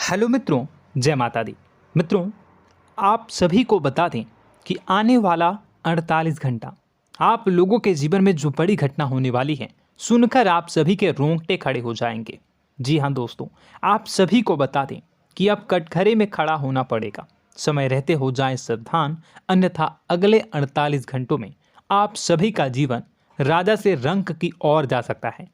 Hello मित्रों, जय माता दी। मित्रों, आप सभी को बता दें कि आने वाला 48 घंटा आप लोगों के जीवन में जो बड़ी घटना होने वाली है, सुनकर आप सभी के रोंगटे खड़े हो जाएंगे। जी हाँ दोस्तों, आप सभी को बता दें कि अब कटघरे में खड़ा होना पड़ेगा। समय रहते हो जाएं सावधान, अन्यथा अगले 48 घंटों में आप सभी का जीवन राजा से रंक की ओर जा सकता है।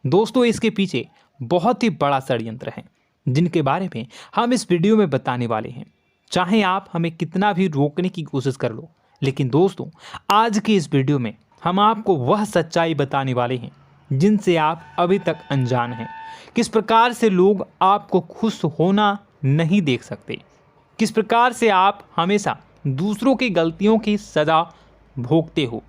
दोस्तों, इसके पीछे बहुत ही बड़ा षड्यंत्र है जिनके बारे में हम इस वीडियो में बताने वाले हैं। चाहे आप हमें कितना भी रोकने की कोशिश कर लो, लेकिन दोस्तों आज की इस वीडियो में हम आपको वह सच्चाई बताने वाले हैं जिनसे आप अभी तक अनजान हैं। किस प्रकार से लोग आपको खुश होना नहीं देख सकते, किस प्रकार से आप हमेशा दूसरों की गलतियों की सज़ा भोगते हो,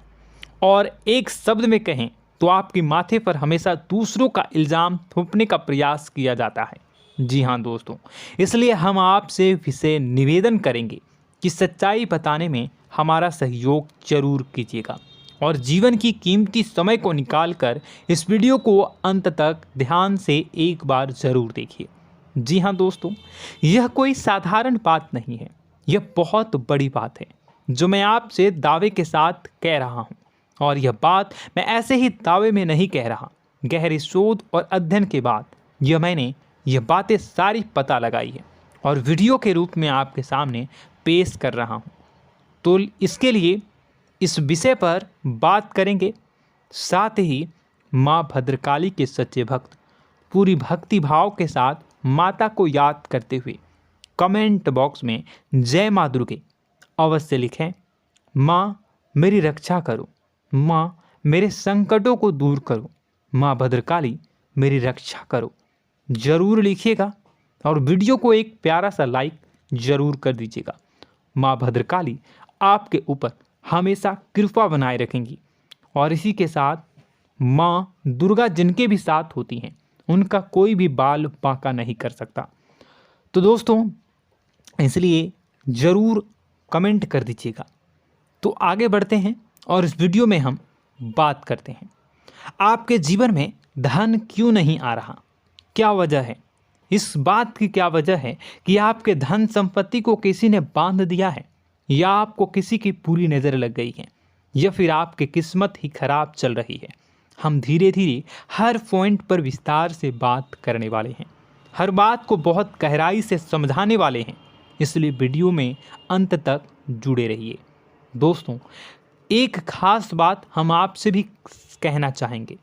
और एक शब्द में कहें तो आपके माथे पर हमेशा दूसरों का इल्ज़ाम थोपने का प्रयास किया जाता है। जी हाँ दोस्तों, इसलिए हम आपसे विशेष निवेदन करेंगे कि सच्चाई बताने में हमारा सहयोग जरूर कीजिएगा और जीवन की कीमती समय को निकालकर इस वीडियो को अंत तक ध्यान से एक बार ज़रूर देखिए। जी हाँ दोस्तों, यह कोई साधारण बात नहीं है, यह बहुत बड़ी बात है जो मैं आपसे दावे के साथ कह रहा हूँ। और यह बात मैं ऐसे ही दावे में नहीं कह रहा, गहरी शोध और अध्ययन के बाद मैंने यह बातें सारी पता लगाई है और वीडियो के रूप में आपके सामने पेश कर रहा हूँ। तो इसके लिए इस विषय पर बात करेंगे। साथ ही माँ भद्रकाली के सच्चे भक्त पूरी भक्ति भाव के साथ माता को याद करते हुए कमेंट बॉक्स में जय माँ दुर्गे अवश्य लिखें। माँ मेरी रक्षा करो, माँ मेरे संकटों को दूर करो, माँ भद्रकाली मेरी रक्षा करो, ज़रूर लिखिएगा और वीडियो को एक प्यारा सा लाइक ज़रूर कर दीजिएगा। माँ भद्रकाली आपके ऊपर हमेशा कृपा बनाए रखेंगी और इसी के साथ माँ दुर्गा जिनके भी साथ होती हैं उनका कोई भी बाल बांका नहीं कर सकता। तो दोस्तों, इसलिए ज़रूर कमेंट कर दीजिएगा। तो आगे बढ़ते हैं और इस वीडियो में हम बात करते हैं, आपके जीवन में धन क्यों नहीं आ रहा, क्या वजह है। इस बात की क्या वजह है कि आपके धन संपत्ति को किसी ने बांध दिया है, या आपको किसी की पूरी नज़र लग गई है, या फिर आपकी किस्मत ही खराब चल रही है। हम धीरे धीरे हर पॉइंट पर विस्तार से बात करने वाले हैं, हर बात को बहुत गहराई से समझाने वाले हैं, इसलिए वीडियो में अंत तक जुड़े रहिए। दोस्तों, एक खास बात हम आपसे भी कहना चाहेंगे।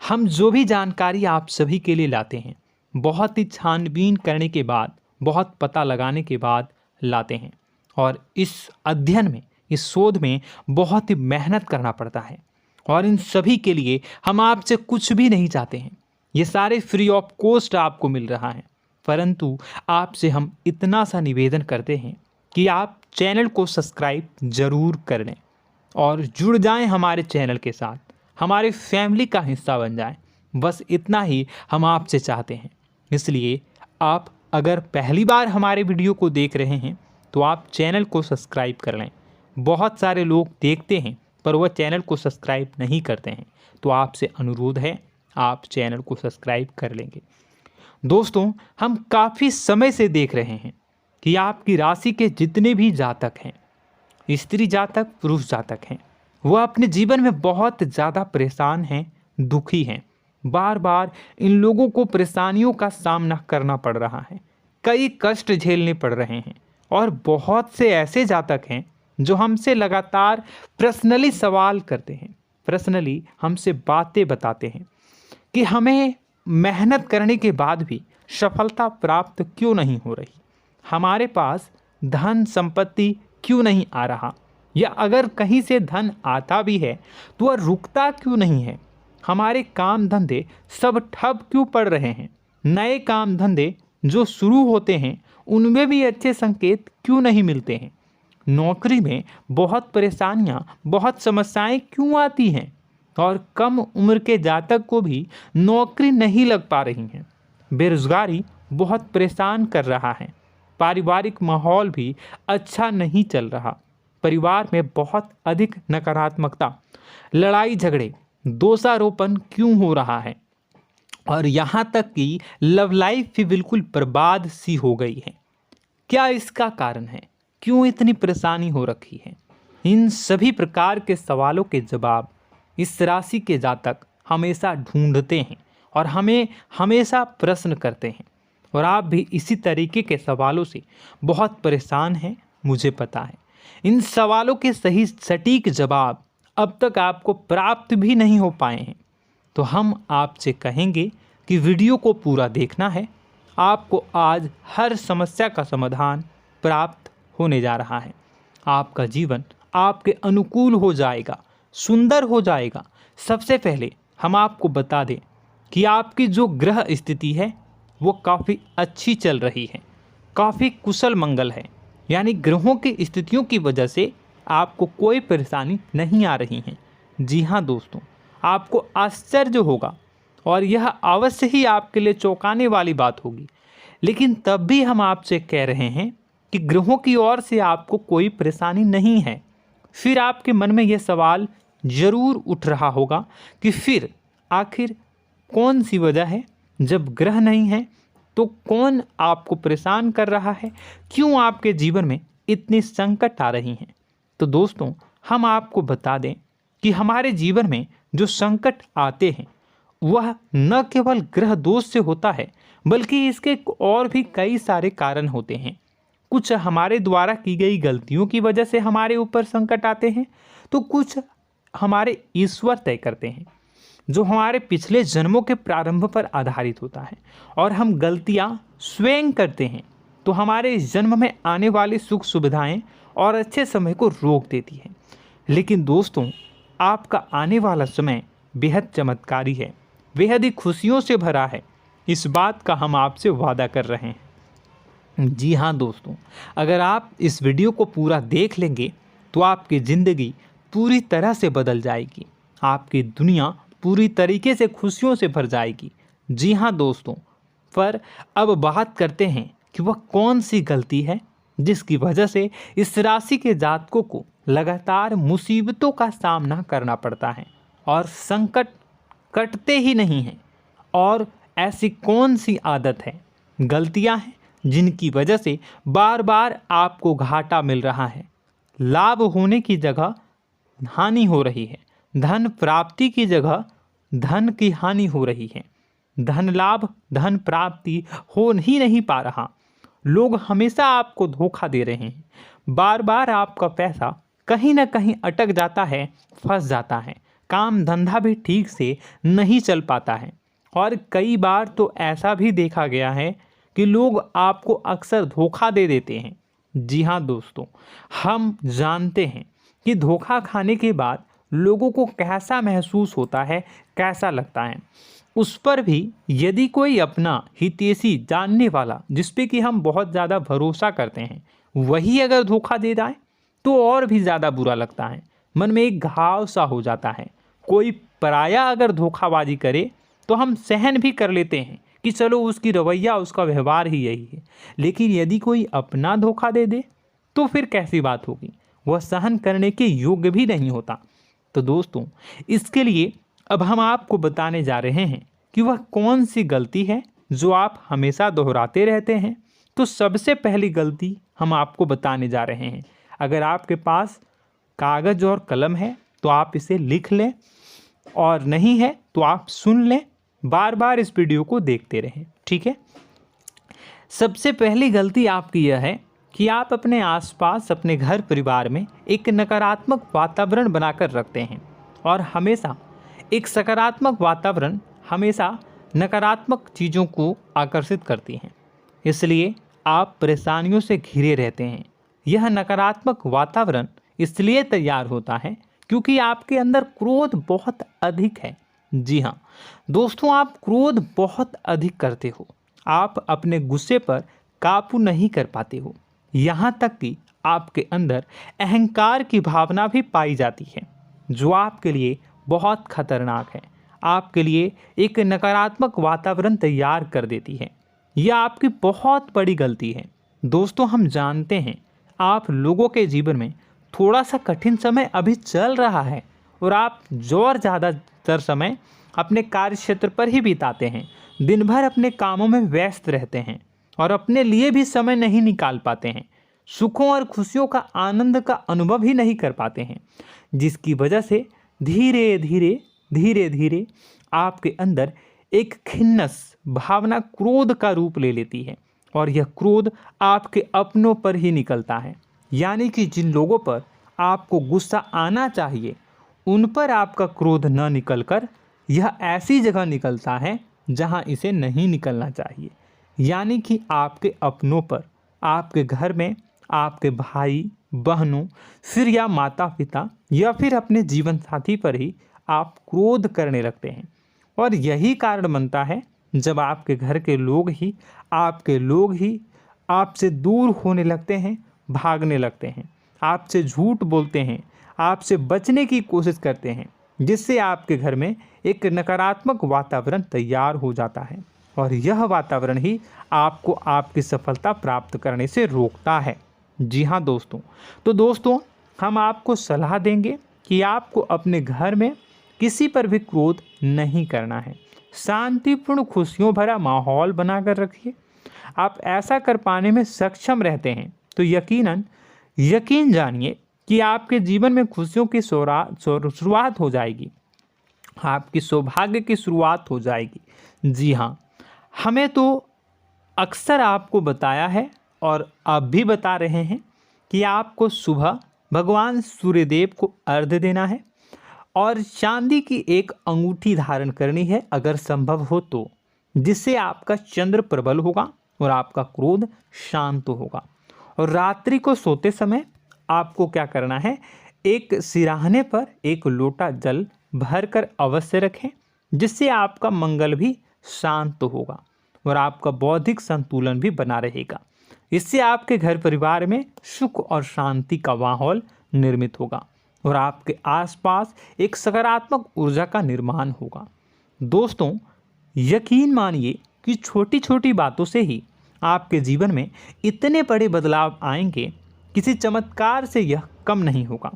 हम जो भी जानकारी आप सभी के लिए लाते हैं, बहुत ही छानबीन करने के बाद, बहुत पता लगाने के बाद लाते हैं, और इस अध्ययन में, इस शोध में बहुत ही मेहनत करना पड़ता है। और इन सभी के लिए हम आपसे कुछ भी नहीं चाहते हैं, ये सारे फ्री ऑफ कॉस्ट आपको मिल रहा है। परंतु आपसे हम इतना सा निवेदन करते हैं कि आप चैनल को सब्सक्राइब ज़रूर कर लें और जुड़ जाएं हमारे चैनल के साथ, हमारे फैमिली का हिस्सा बन जाएं। बस इतना ही हम आपसे चाहते हैं। इसलिए आप अगर पहली बार हमारे वीडियो को देख रहे हैं तो आप चैनल को सब्सक्राइब कर लें। बहुत सारे लोग देखते हैं पर वह चैनल को सब्सक्राइब नहीं करते हैं, तो आपसे अनुरोध है आप चैनल को सब्सक्राइब कर लेंगे। दोस्तों, हम काफ़ी समय से देख रहे हैं कि आपकी राशि के जितने भी जातक हैं, स्त्री जातक, पुरुष जातक हैं, वह अपने जीवन में बहुत ज़्यादा परेशान हैं, दुखी हैं। बार बार इन लोगों को परेशानियों का सामना करना पड़ रहा है, कई कष्ट झेलने पड़ रहे हैं। और बहुत से ऐसे जातक हैं जो हमसे लगातार पर्सनली सवाल करते हैं, पर्सनली हमसे बातें बताते हैं कि हमें मेहनत करने के बाद भी सफलता प्राप्त क्यों नहीं हो रही, हमारे पास धन संपत्ति क्यों नहीं आ रहा, या अगर कहीं से धन आता भी है तो वह रुकता क्यों नहीं है, हमारे काम धंधे सब ठप क्यों पड़ रहे हैं, नए काम धंधे जो शुरू होते हैं उनमें भी अच्छे संकेत क्यों नहीं मिलते हैं, नौकरी में बहुत परेशानियां, बहुत समस्याएं क्यों आती हैं, और कम उम्र के जातक को भी नौकरी नहीं लग पा रही हैं, बेरोजगारी बहुत परेशान कर रहा है, पारिवारिक माहौल भी अच्छा नहीं चल रहा, परिवार में बहुत अधिक नकारात्मकता, लड़ाई झगड़े, दोषारोपण क्यों हो रहा है, और यहाँ तक कि लव लाइफ भी बिल्कुल बर्बाद सी हो गई है। क्या इसका कारण है? क्यों इतनी परेशानी हो रखी है? इन सभी प्रकार के सवालों के जवाब इस राशि के जातक हमेशा ढूंढते हैं और हमें हमेशा प्रश्न करते हैं। और आप भी इसी तरीके के सवालों से बहुत परेशान हैं, मुझे पता है। इन सवालों के सही सटीक जवाब अब तक आपको प्राप्त भी नहीं हो पाए हैं, तो हम आपसे कहेंगे कि वीडियो को पूरा देखना है। आपको आज हर समस्या का समाधान प्राप्त होने जा रहा है। आपका जीवन आपके अनुकूल हो जाएगा, सुंदर हो जाएगा। सबसे पहले हम आपको बता दें कि आपकी जो ग्रह स्थिति है वो काफ़ी अच्छी चल रही है, काफ़ी कुशल मंगल है। यानी ग्रहों की स्थितियों की वजह से आपको कोई परेशानी नहीं आ रही है। जी हाँ दोस्तों, आपको आश्चर्य होगा और यह अवश्य ही आपके लिए चौंकाने वाली बात होगी, लेकिन तब भी हम आपसे कह रहे हैं कि ग्रहों की ओर से आपको कोई परेशानी नहीं है। फिर आपके मन में यह सवाल जरूर उठ रहा होगा कि फिर आखिर कौन सी वजह है? जब ग्रह नहीं है तो कौन आपको परेशान कर रहा है? क्यों आपके जीवन में इतनी संकट आ रही हैं? तो दोस्तों, हम आपको बता दें कि हमारे जीवन में जो संकट आते हैं वह न केवल ग्रह दोष से होता है, बल्कि इसके और भी कई सारे कारण होते हैं। कुछ हमारे द्वारा की गई गलतियों की वजह से हमारे ऊपर संकट आते हैं, तो कुछ हमारे ईश्वर तय करते हैं, जो हमारे पिछले जन्मों के प्रारंभ पर आधारित होता है। और हम गलतियां स्वयं करते हैं तो हमारे इस जन्म में आने वाली सुख सुविधाएं और अच्छे समय को रोक देती है। लेकिन दोस्तों, आपका आने वाला समय बेहद चमत्कारी है, बेहद ही खुशियों से भरा है। इस बात का हम आपसे वादा कर रहे हैं। जी हाँ दोस्तों, अगर आप इस वीडियो को पूरा देख लेंगे तो आपकी ज़िंदगी पूरी तरह से बदल जाएगी, आपकी दुनिया पूरी तरीके से खुशियों से भर जाएगी। जी हाँ दोस्तों, पर अब बात करते हैं कि वह कौन सी गलती है जिसकी वजह से इस राशि के जातकों को लगातार मुसीबतों का सामना करना पड़ता है और संकट कटते ही नहीं हैं। और ऐसी कौन सी आदत है, गलतियां हैं जिनकी वजह से बार बार आपको घाटा मिल रहा है, लाभ होने की जगह हानि हो रही है, धन प्राप्ति की जगह धन की हानि हो रही है, धन लाभ धन प्राप्ति हो ही नहीं पा रहा, लोग हमेशा आपको धोखा दे रहे हैं, बार बार आपका पैसा कहीं ना कहीं अटक जाता है, फंस जाता है, काम धंधा भी ठीक से नहीं चल पाता है। और कई बार तो ऐसा भी देखा गया है कि लोग आपको अक्सर धोखा दे देते हैं। जी हाँ दोस्तों, हम जानते हैं कि धोखा खाने के बाद लोगों को कैसा महसूस होता है, कैसा लगता है। उस पर भी यदि कोई अपना हितैषी जानने वाला, जिस पे कि हम बहुत ज़्यादा भरोसा करते हैं, वही अगर धोखा दे जाए तो और भी ज़्यादा बुरा लगता है, मन में एक घाव सा हो जाता है। कोई पराया अगर धोखाबाजी करे तो हम सहन भी कर लेते हैं कि चलो उसकी रवैया उसका व्यवहार ही यही है, लेकिन यदि कोई अपना धोखा दे दे तो फिर कैसी बात होगी, वह सहन करने के योग्य भी नहीं होता। तो दोस्तों, इसके लिए अब हम आपको बताने जा रहे हैं कि वह कौन सी गलती है जो आप हमेशा दोहराते रहते हैं। तो सबसे पहली गलती हम आपको बताने जा रहे हैं। अगर आपके पास कागज़ और कलम है तो आप इसे लिख लें, और नहीं है तो आप सुन लें, बार बार इस वीडियो को देखते रहें, ठीक है। सबसे पहली गलती आपकी यह है कि आप अपने आसपास, अपने घर परिवार में एक नकारात्मक वातावरण बनाकर रखते हैं, और हमेशा एक सकारात्मक वातावरण हमेशा नकारात्मक चीज़ों को आकर्षित करती हैं। इसलिए आप परेशानियों से घिरे रहते हैं। यह नकारात्मक वातावरण इसलिए तैयार होता है क्योंकि आपके अंदर क्रोध बहुत अधिक है। जी हाँ दोस्तों, आप क्रोध बहुत अधिक करते हो, आप अपने गुस्से पर काबू नहीं कर पाते हो, यहाँ तक कि आपके अंदर अहंकार की भावना भी पाई जाती है, जो आपके लिए बहुत खतरनाक है, आपके लिए एक नकारात्मक वातावरण तैयार कर देती है। यह आपकी बहुत बड़ी गलती है। दोस्तों, हम जानते हैं आप लोगों के जीवन में थोड़ा सा कठिन समय अभी चल रहा है और आप और ज़्यादा अधिकतर समय अपने कार्य क्षेत्र पर ही बिताते हैं, दिन भर अपने कामों में व्यस्त रहते हैं और अपने लिए भी समय नहीं निकाल पाते हैं, सुखों और खुशियों का आनंद का अनुभव ही नहीं कर पाते हैं, जिसकी वजह से धीरे धीरे आपके अंदर एक खिन्नस भावना क्रोध का रूप ले लेती है और यह क्रोध आपके अपनों पर ही निकलता है। यानी कि जिन लोगों पर आपको गुस्सा आना चाहिए उन पर आपका क्रोध न निकलकर यह ऐसी जगह निकलता है जहां इसे नहीं निकलना चाहिए। यानी कि आपके अपनों पर, आपके घर में आपके भाई बहनों, फिर या माता पिता या फिर अपने जीवन साथी पर ही आप क्रोध करने लगते हैं। और यही कारण बनता है जब आपके घर के लोग ही आपसे दूर होने लगते हैं, भागने लगते हैं, आपसे झूठ बोलते हैं, आपसे बचने की कोशिश करते हैं, जिससे आपके घर में एक नकारात्मक वातावरण तैयार हो जाता है और यह वातावरण ही आपको आपकी सफलता प्राप्त करने से रोकता है। जी हाँ दोस्तों, तो दोस्तों हम आपको सलाह देंगे कि आपको अपने घर में किसी पर भी क्रोध नहीं करना है। शांतिपूर्ण खुशियों भरा माहौल बनाकर रखिए। आप ऐसा कर पाने में सक्षम रहते हैं तो यकीन जानिए कि आपके जीवन में खुशियों की शुरुआत हो जाएगी, आपकी सौभाग्य की शुरुआत हो जाएगी। जी हाँ, हमें तो अक्सर आपको बताया है और अब भी बता रहे हैं कि आपको सुबह भगवान सूर्यदेव को अर्घ्य देना है और चांदी की एक अंगूठी धारण करनी है अगर संभव हो तो, जिससे आपका चंद्र प्रबल होगा और आपका क्रोध शांत होगा। और रात्रि को सोते समय आपको क्या करना है, एक सिराहने पर एक लोटा जल भरकर अवश्य रखें, जिससे आपका मंगल भी शांत होगा और आपका बौद्धिक संतुलन भी बना रहेगा। इससे आपके घर परिवार में सुख और शांति का माहौल निर्मित होगा और आपके आसपास एक सकारात्मक ऊर्जा का निर्माण होगा। दोस्तों यकीन मानिए कि छोटी छोटी बातों से ही आपके जीवन में इतने बड़े बदलाव आएंगे, किसी चमत्कार से यह कम नहीं होगा।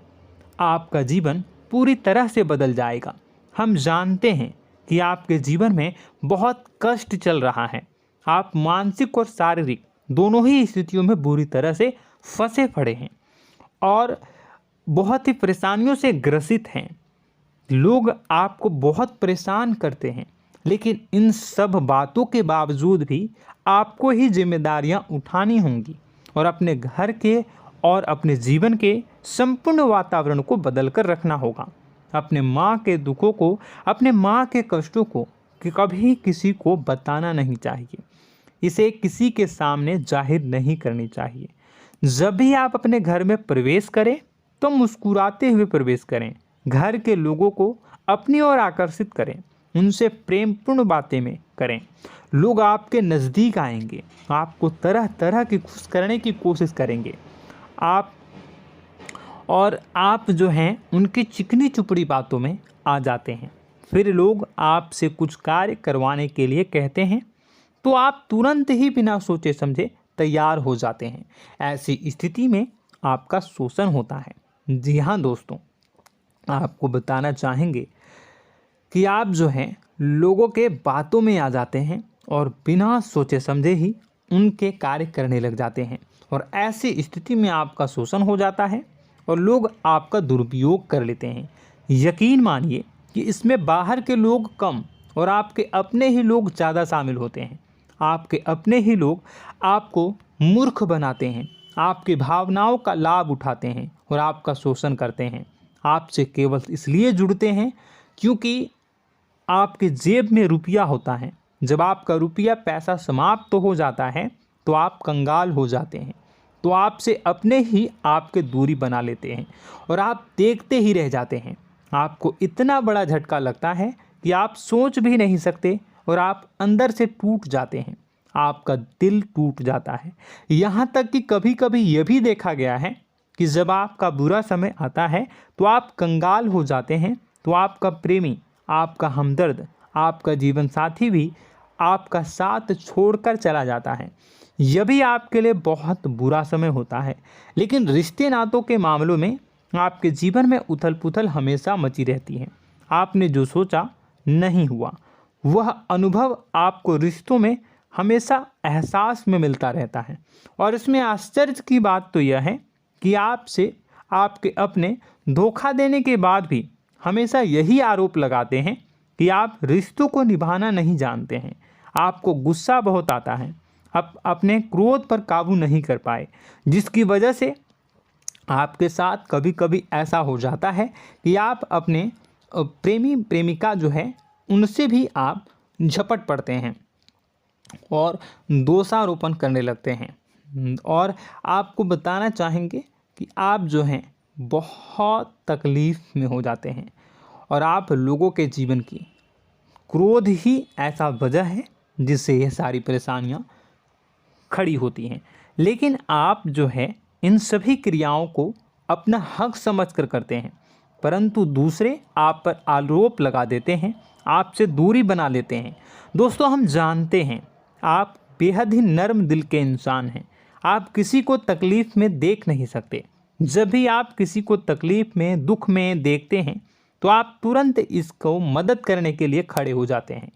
आपका जीवन पूरी तरह से बदल जाएगा। हम जानते हैं कि आपके जीवन में बहुत कष्ट चल रहा है, आप मानसिक और शारीरिक दोनों ही स्थितियों में बुरी तरह से फंसे पड़े हैं और बहुत ही परेशानियों से ग्रसित हैं। लोग आपको बहुत परेशान करते हैं, लेकिन इन सब बातों के बावजूद भी आपको ही जिम्मेदारियां उठानी होंगी और अपने घर के और अपने जीवन के संपूर्ण वातावरण को बदल कर रखना होगा। अपने माँ के दुखों को, अपने माँ के कष्टों को कभी किसी को बताना नहीं चाहिए, इसे किसी के सामने जाहिर नहीं करनी चाहिए। जब भी आप अपने घर में प्रवेश करें तो मुस्कुराते हुए प्रवेश करें, घर के लोगों को अपनी ओर आकर्षित करें, उनसे प्रेमपूर्ण बातें में करें। लोग आपके नज़दीक आएंगे, आपको तरह तरह की खुश करने की कोशिश करेंगे। आप जो हैं उनकी चिकनी चुपड़ी बातों में आ जाते हैं। फिर लोग आपसे कुछ कार्य करवाने के लिए कहते हैं तो आप तुरंत ही बिना सोचे समझे तैयार हो जाते हैं। ऐसी स्थिति में आपका शोषण होता है। जी हाँ दोस्तों, आपको बताना चाहेंगे कि आप जो हैं लोगों के बातों में आ जाते हैं और बिना सोचे समझे ही उनके कार्य करने लग जाते हैं और ऐसी स्थिति में आपका शोषण हो जाता है और लोग आपका दुरुपयोग कर लेते हैं। यकीन मानिए कि इसमें बाहर के लोग कम और आपके अपने ही लोग ज़्यादा शामिल होते हैं। आपके अपने ही लोग आपको मूर्ख बनाते हैं, आपकी भावनाओं का लाभ उठाते हैं और आपका शोषण करते हैं। आपसे केवल इसलिए जुड़ते हैं क्योंकि आपके जेब में रुपया होता है। जब आपका रुपया पैसा समाप्त हो जाता है तो आप कंगाल हो जाते हैं, तो आपसे अपने ही आपके दूरी बना लेते हैं और आप देखते ही रह जाते हैं। आपको इतना बड़ा झटका लगता है कि आप सोच भी नहीं सकते और आप अंदर से टूट जाते हैं, आपका दिल टूट जाता है। यहाँ तक कि कभी कभी यह भी देखा गया है कि जब आपका बुरा समय आता है तो आप कंगाल हो जाते हैं, तो आपका प्रेमी, आपका हमदर्द, आपका जीवन साथी भी आपका साथ छोड़कर चला जाता है। यह भी आपके लिए बहुत बुरा समय होता है। लेकिन रिश्ते नातों के मामलों में आपके जीवन में उथल पुथल हमेशा मची रहती है। आपने जो सोचा नहीं हुआ। वह अनुभव आपको रिश्तों में हमेशा एहसास में मिलता रहता है। और इसमें आश्चर्य की बात तो यह है कि आपसे आपके अपने धोखा देने के बाद भी हमेशा यही आरोप लगाते हैं कि आप रिश्तों को निभाना नहीं जानते हैं। आपको गुस्सा बहुत आता है, अपने क्रोध पर काबू नहीं कर पाए, जिसकी वजह से आपके साथ कभी कभी ऐसा हो जाता है कि आप अपने प्रेमी प्रेमिका जो है उनसे भी आप झपट पड़ते हैं और दोषारोपण करने लगते हैं। और आपको बताना चाहेंगे कि आप जो हैं बहुत तकलीफ़ में हो जाते हैं और आप लोगों के जीवन की क्रोध ही ऐसा वजह है जिससे ये सारी परेशानियां खड़ी होती हैं। लेकिन आप जो है इन सभी क्रियाओं को अपना हक समझकर करते हैं, परंतु दूसरे आप पर आरोप लगा देते हैं, आपसे दूरी बना लेते हैं। दोस्तों, हम जानते हैं आप बेहद ही नर्म दिल के इंसान हैं। आप किसी को तकलीफ़ में देख नहीं सकते। जब भी आप किसी को तकलीफ़ में, दुख में देखते हैं तो आप तुरंत इसको मदद करने के लिए खड़े हो जाते हैं,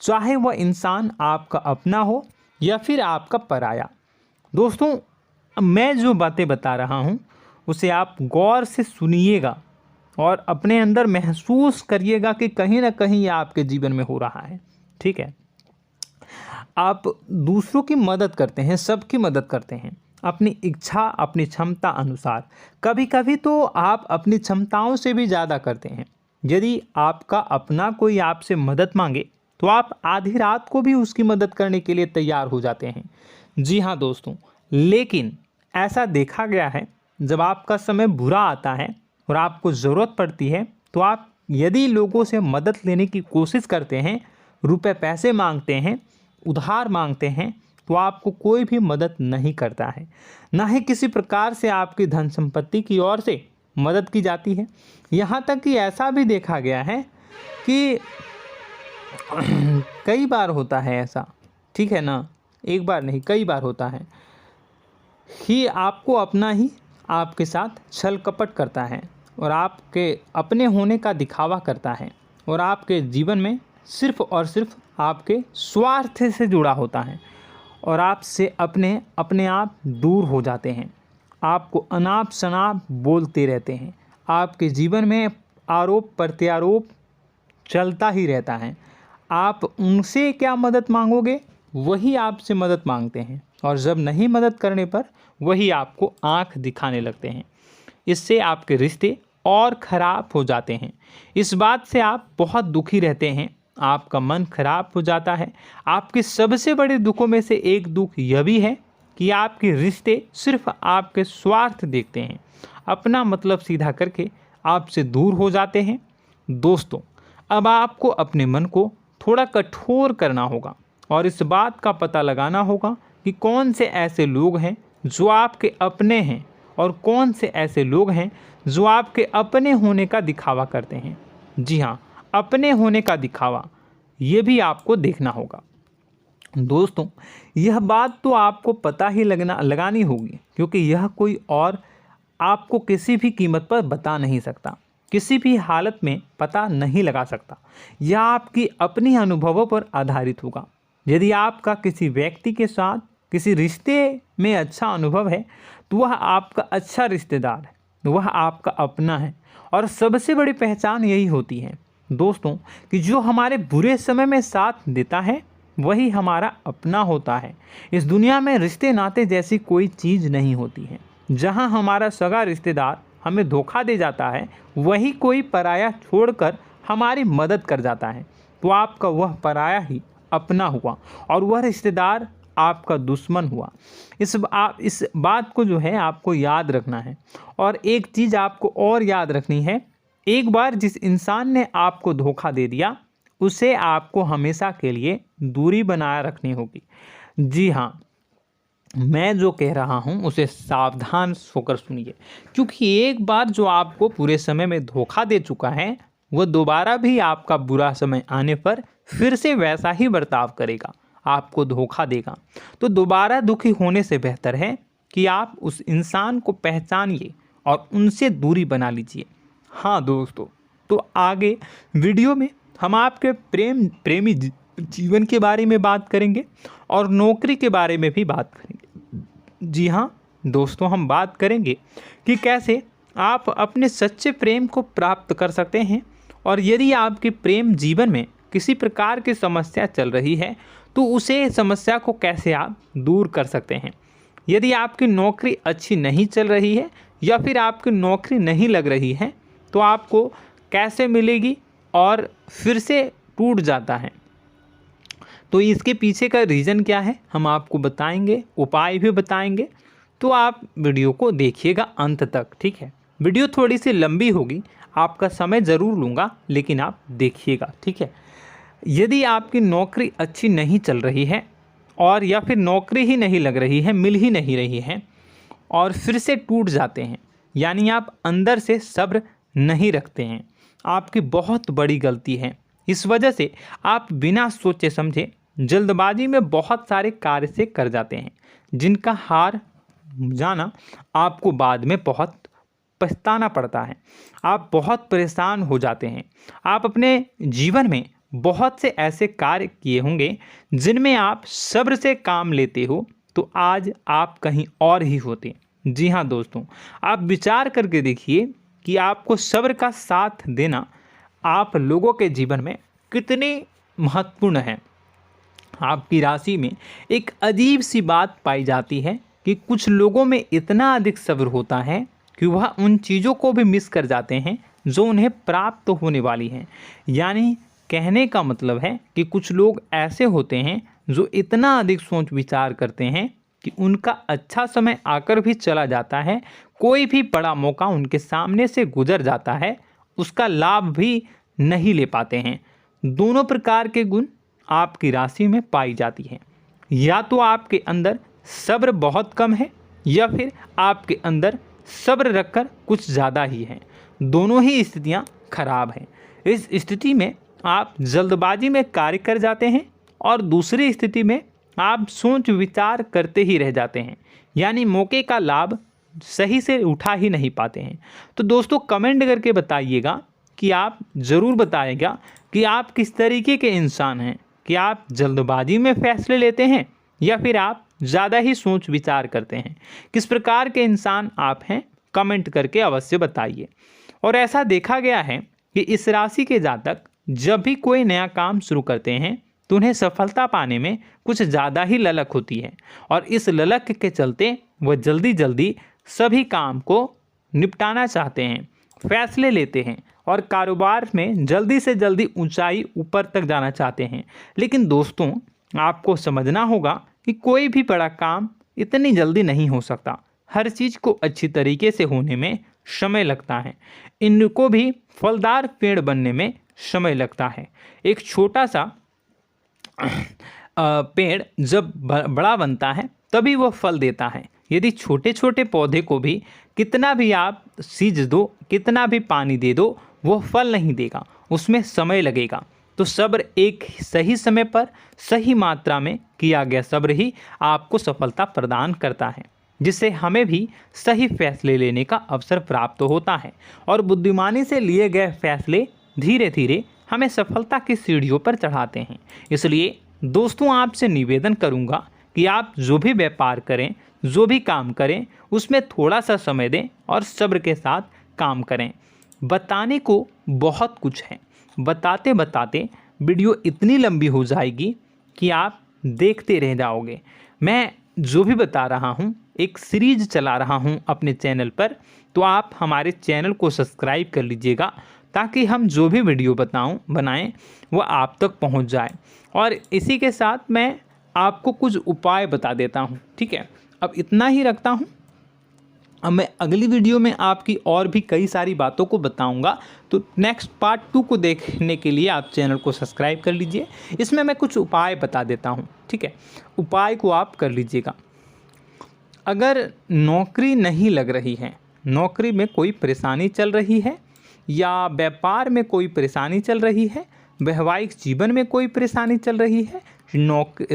चाहे वह इंसान आपका अपना हो या फिर आपका पराया। दोस्तों, मैं जो बातें बता रहा हूँ उसे आप गौर से सुनिएगा और अपने अंदर महसूस करिएगा कि कहीं ना कहीं ये आपके जीवन में हो रहा है। ठीक है, आप दूसरों की मदद करते हैं, सबकी मदद करते हैं अपनी इच्छा, अपनी क्षमता अनुसार। कभी कभी तो आप अपनी क्षमताओं से भी ज़्यादा करते हैं। यदि आपका अपना कोई आपसे मदद मांगे तो आप आधी रात को भी उसकी मदद करने के लिए तैयार हो जाते हैं। जी हाँ दोस्तों, लेकिन ऐसा देखा गया है जब आपका समय बुरा आता है और आपको ज़रूरत पड़ती है तो आप यदि लोगों से मदद लेने की कोशिश करते हैं, रुपए पैसे मांगते हैं, उधार मांगते हैं, तो आपको कोई भी मदद नहीं करता है। ना ही किसी प्रकार से आपकी धन संपत्ति की ओर से मदद की जाती है। यहाँ तक कि ऐसा भी देखा गया है कि कई बार होता है ऐसा, ठीक है ना, एक बार नहीं कई बार होता है कि आपको अपना ही आपके साथ छल कपट करता है और आपके अपने होने का दिखावा करता है और आपके जीवन में सिर्फ और सिर्फ आपके स्वार्थ से जुड़ा होता है और आपसे अपने आप दूर हो जाते हैं। आपको अनाप शनाप बोलते रहते हैं। आपके जीवन में आरोप प्रत्यारोप चलता ही रहता है। आप उनसे क्या मदद मांगोगे, वही आपसे मदद मांगते हैं और जब नहीं मदद करने पर वही आपको आंख दिखाने लगते हैं। इससे आपके रिश्ते और ख़राब हो जाते हैं। इस बात से आप बहुत दुखी रहते हैं, आपका मन खराब हो जाता है। आपके सबसे बड़े दुखों में से एक दुख यह भी है कि आपके रिश्ते सिर्फ आपके स्वार्थ देखते हैं, अपना मतलब सीधा करके आपसे दूर हो जाते हैं। दोस्तों, अब आपको अपने मन को थोड़ा कठोर करना होगा और इस बात का पता लगाना होगा कि कौन से ऐसे लोग हैं जो आपके अपने हैं और कौन से ऐसे लोग हैं जो आपके अपने होने का दिखावा करते हैं। जी हाँ, अपने होने का दिखावा, ये भी आपको देखना होगा। दोस्तों, यह बात तो आपको पता ही लगानी होगी, क्योंकि यह कोई और आपको किसी भी कीमत पर बता नहीं सकता, किसी भी हालत में पता नहीं लगा सकता। यह आपकी अपनी अनुभवों पर आधारित होगा। यदि आपका किसी व्यक्ति के साथ किसी रिश्ते में अच्छा अनुभव है तो वह आपका अच्छा रिश्तेदार है, वह आपका अपना है। और सबसे बड़ी पहचान यही होती है दोस्तों कि जो हमारे बुरे समय में साथ देता है वही हमारा अपना होता है। इस दुनिया में रिश्ते नाते जैसी कोई चीज़ नहीं होती है। जहां हमारा सगा रिश्तेदार हमें धोखा दे जाता है, वही कोई पराया छोड़कर हमारी मदद कर जाता है, तो आपका वह पराया ही अपना हुआ और वह रिश्तेदार आपका दुश्मन हुआ। इस बात को जो है आपको याद रखना है। और एक चीज़ आपको और याद रखनी है, एक बार जिस इंसान ने आपको धोखा दे दिया उसे आपको हमेशा के लिए दूरी बनाए रखनी होगी। जी हाँ, मैं जो कह रहा हूँ उसे सावधान होकर सुनिए, क्योंकि एक बार जो आपको पूरे समय में धोखा दे चुका है वह दोबारा भी आपका बुरा समय आने पर फिर से वैसा ही बर्ताव करेगा, आपको धोखा देगा। तो दोबारा दुखी होने से बेहतर है कि आप उस इंसान को पहचानिए और उनसे दूरी बना लीजिए। हाँ दोस्तों, तो आगे वीडियो में हम आपके प्रेमी जीवन के बारे में बात करेंगे और नौकरी के बारे में भी बात करेंगे। जी हाँ दोस्तों, हम बात करेंगे कि कैसे आप अपने सच्चे प्रेम को प्राप्त कर सकते हैं, और यदि आपके प्रेम जीवन में किसी प्रकार की समस्या चल रही है तो उसे समस्या को कैसे आप दूर कर सकते हैं। यदि आपकी नौकरी अच्छी नहीं चल रही है या फिर आपकी नौकरी नहीं लग रही है तो आपको कैसे मिलेगी और फिर से टूट जाता है, तो इसके पीछे का रीज़न क्या है हम आपको बताएंगे, उपाय भी बताएंगे। तो आप वीडियो को देखिएगा अंत तक, ठीक है। वीडियो थोड़ी सी लंबी होगी, आपका समय ज़रूर लूँगा, लेकिन आप देखिएगा, ठीक है। यदि आपकी नौकरी अच्छी नहीं चल रही है और या फिर नौकरी ही नहीं लग रही है, मिल ही नहीं रही है और फिर से टूट जाते हैं, यानी आप अंदर से सब्र नहीं रखते हैं, आपकी बहुत बड़ी गलती है। इस वजह से आप बिना सोचे समझे जल्दबाजी में बहुत सारे कार्य से कर जाते हैं, जिनका हार जाना आपको बाद में बहुत पछताना पड़ता है। आप बहुत परेशान हो जाते हैं। आप अपने जीवन में बहुत से ऐसे कार्य किए होंगे जिनमें आप सब्र से काम लेते हो, तो आज आप कहीं और ही होते। जी हाँ दोस्तों, आप विचार करके देखिए कि आपको सब्र का साथ देना आप लोगों के जीवन में कितनी महत्वपूर्ण है। आपकी राशि में एक अजीब सी बात पाई जाती है कि कुछ लोगों में इतना अधिक सब्र होता है कि वह उन चीज़ों को भी मिस कर जाते हैं जो उन्हें प्राप्त होने वाली हैं। यानी कहने का मतलब है कि कुछ लोग ऐसे होते हैं जो इतना अधिक सोच विचार करते हैं कि उनका अच्छा समय आकर भी चला जाता है, कोई भी बड़ा मौका उनके सामने से गुजर जाता है, उसका लाभ भी नहीं ले पाते हैं। दोनों प्रकार के गुण आपकी राशि में पाई जाती है। या तो आपके अंदर सब्र बहुत कम है या फिर आपके अंदर सब्र रखकर कुछ ज़्यादा ही है। दोनों ही स्थितियाँ खराब हैं। इस स्थिति में आप जल्दबाजी में कार्य कर जाते हैं और दूसरी स्थिति में आप सोच विचार करते ही रह जाते हैं, यानी मौके का लाभ सही से उठा ही नहीं पाते हैं। तो दोस्तों कमेंट करके बताइएगा कि आप ज़रूर बताइएगा कि आप किस तरीके के इंसान हैं, कि आप जल्दबाजी में फैसले लेते हैं या फिर आप ज़्यादा ही सोच विचार करते हैं। किस प्रकार के इंसान आप हैं, कमेंट करके अवश्य बताइए। और ऐसा देखा गया है कि इस राशि के जातक जब भी कोई नया काम शुरू करते हैं तो उन्हें सफलता पाने में कुछ ज़्यादा ही ललक होती है, और इस ललक के चलते वह जल्दी जल्दी सभी काम को निपटाना चाहते हैं, फैसले लेते हैं और कारोबार में जल्दी से जल्दी ऊंचाई ऊपर तक जाना चाहते हैं। लेकिन दोस्तों आपको समझना होगा कि कोई भी बड़ा काम इतनी जल्दी नहीं हो सकता। हर चीज़ को अच्छी तरीके से होने में समय लगता है। इनको भी फलदार पेड़ बनने में समय लगता है। एक छोटा सा पेड़ जब बड़ा बनता है तभी वह फल देता है। यदि छोटे छोटे पौधे को भी कितना भी आप सींच दो, कितना भी पानी दे दो, वो फल नहीं देगा, उसमें समय लगेगा। तो सब्र एक सही समय पर सही मात्रा में किया गया सब्र ही आपको सफलता प्रदान करता है, जिससे हमें भी सही फैसले लेने का अवसर प्राप्त होता है। और बुद्धिमानी से लिए गए फैसले धीरे धीरे हमें सफलता की सीढ़ियों पर चढ़ाते हैं। इसलिए दोस्तों आपसे निवेदन करूंगा कि आप जो भी व्यापार करें, जो भी काम करें, उसमें थोड़ा सा समय दें और सब्र के साथ काम करें। बताने को बहुत कुछ है, बताते बताते वीडियो इतनी लंबी हो जाएगी कि आप देखते रह जाओगे। मैं जो भी बता रहा हूँ एक सीरीज चला रहा हूँ अपने चैनल पर, तो आप हमारे चैनल को सब्सक्राइब कर लीजिएगा ताकि हम जो भी वीडियो बनाएं वो आप तक पहुँच जाए। और इसी के साथ मैं आपको कुछ उपाय बता देता हूँ, ठीक है। अब इतना ही रखता हूँ। अब मैं अगली वीडियो में आपकी और भी कई सारी बातों को बताऊंगा। तो नेक्स्ट पार्ट 2 को देखने के लिए आप चैनल को सब्सक्राइब कर लीजिए। इसमें मैं कुछ उपाय बता देता हूं, ठीक है। उपाय को आप कर लीजिएगा। अगर नौकरी नहीं लग रही है, नौकरी में कोई परेशानी चल रही है, या व्यापार में कोई परेशानी चल रही है, वैवाहिक जीवन में कोई परेशानी चल रही है,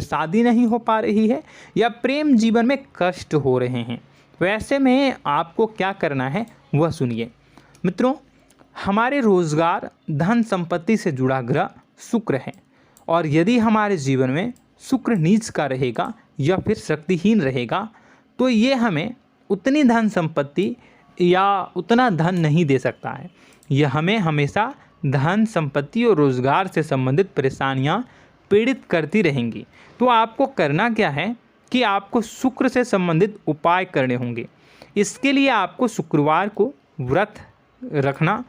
शादी नहीं हो पा रही है, या प्रेम जीवन में कष्ट हो रहे हैं, वैसे में आपको क्या करना है वह सुनिए। मित्रों, हमारे रोजगार, धन संपत्ति से जुड़ा ग्रह शुक्र है, और यदि हमारे जीवन में शुक्र नीच का रहेगा या फिर शक्तिहीन रहेगा तो ये हमें उतनी धन संपत्ति या उतना धन नहीं दे सकता है। यह हमें हमेशा धन संपत्ति और रोजगार से संबंधित परेशानियां पीड़ित करती रहेंगी। तो आपको करना क्या है कि आपको शुक्र से संबंधित उपाय करने होंगे। इसके लिए आपको शुक्रवार को व्रत रखना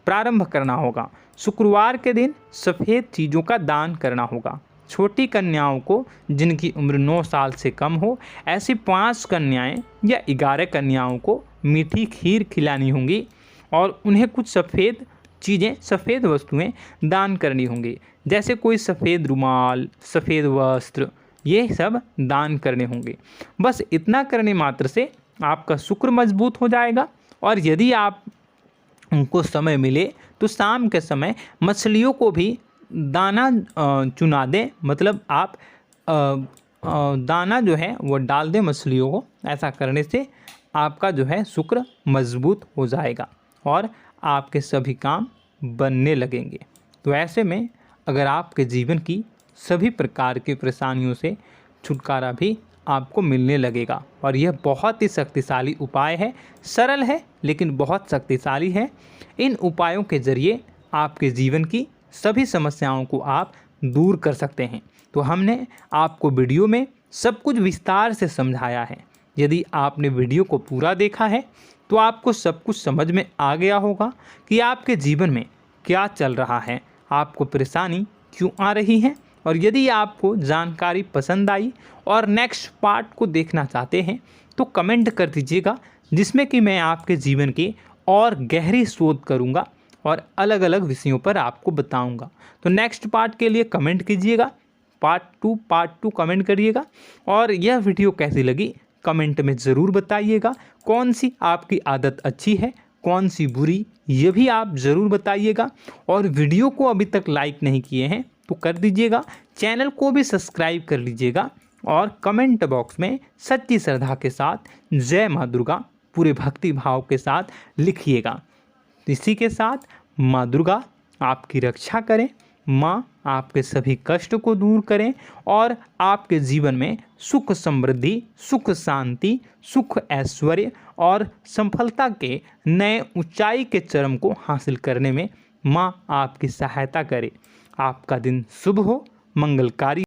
प्रारंभ करना होगा। शुक्रवार के दिन सफ़ेद चीज़ों का दान करना होगा। छोटी कन्याओं को जिनकी उम्र 9 साल से कम हो, ऐसी 5 कन्याएं या 11 कन्याओं को मीठी खीर खिलानी होंगी और उन्हें कुछ सफ़ेद चीज़ें, सफ़ेद वस्तुएं दान करनी होंगी, जैसे कोई सफ़ेद रुमाल, सफ़ेद वस्त्र, ये सब दान करने होंगे। बस इतना करने मात्र से आपका शुक्र मजबूत हो जाएगा। और यदि आप उनको समय मिले तो शाम के समय मछलियों को भी दाना चुना दें, मतलब आप दाना जो है वो डाल दें मछलियों को। ऐसा करने से आपका जो है शुक्र मजबूत हो जाएगा और आपके सभी काम बनने लगेंगे। तो ऐसे में अगर आपके जीवन की सभी प्रकार की परेशानियों से छुटकारा भी आपको मिलने लगेगा। और यह बहुत ही शक्तिशाली उपाय है, सरल है लेकिन बहुत शक्तिशाली है। इन उपायों के ज़रिए आपके जीवन की सभी समस्याओं को आप दूर कर सकते हैं। तो हमने आपको वीडियो में सब कुछ विस्तार से समझाया है। यदि आपने वीडियो को पूरा देखा है तो आपको सब कुछ समझ में आ गया होगा कि आपके जीवन में क्या चल रहा है, आपको परेशानी क्यों आ रही है। और यदि आपको जानकारी पसंद आई और नेक्स्ट पार्ट को देखना चाहते हैं तो कमेंट कर दीजिएगा, जिसमें कि मैं आपके जीवन की और गहरी शोध करूंगा और अलग अलग विषयों पर आपको बताऊंगा। तो नेक्स्ट पार्ट के लिए कमेंट कीजिएगा, पार्ट टू कमेंट करिएगा। और यह वीडियो कैसी लगी कमेंट में ज़रूर बताइएगा। कौन सी आपकी आदत अच्छी है, कौन सी बुरी, ये भी आप ज़रूर बताइएगा। और वीडियो को अभी तक लाइक नहीं किए हैं तो कर दीजिएगा, चैनल को भी सब्सक्राइब कर लीजिएगा और कमेंट बॉक्स में सच्ची श्रद्धा के साथ जय माँ दुर्गा पूरे भक्ति भाव के साथ लिखिएगा। इसी के साथ माँ दुर्गा आपकी रक्षा करें, माँ आपके सभी कष्ट को दूर करें और आपके जीवन में सुख समृद्धि, सुख शांति, सुख ऐश्वर्य और सफलता के नए ऊंचाई के चरम को हासिल करने में माँ आपकी सहायता करे। आपका दिन शुभ हो, मंगलकारी।